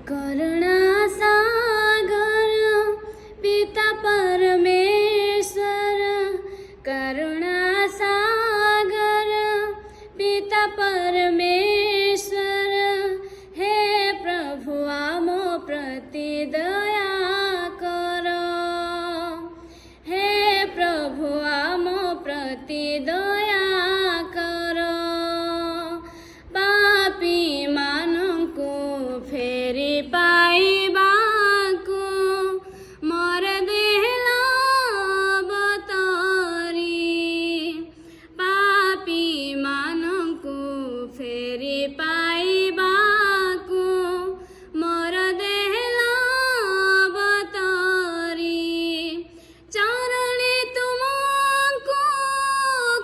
करुणा सागर पिता परमेश्वर, करुणा सागर पिता परमेश्वर, हे प्रभु आमो प्रति दया करो, हे प्रभु आमो प्रति दया करो। पापी मानंकु फेरी पाइबाकु मोर देहला बतरी, पापी मानंकु फेरी पाइबाकु मोर देहला बतरी। चरणी तुमको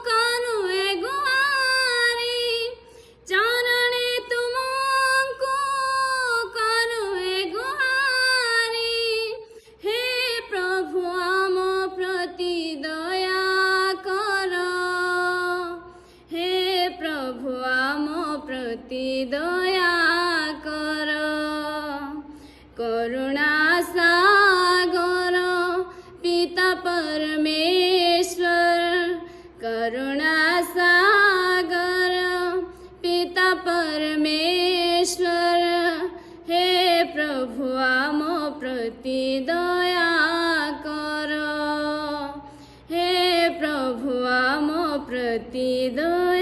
करुए गुहारी, चरणी तुमको करुए गुहारी, हे प्रभु आम प्रति दया करो, हे प्रभु आम प्रति दया करो। करुणा सागर पिता परमेश्वर, करुणा सागर पिता परमेश्वर, हे प्रभु आम प्रति दया करो, हे प्रभु आम प्रति दया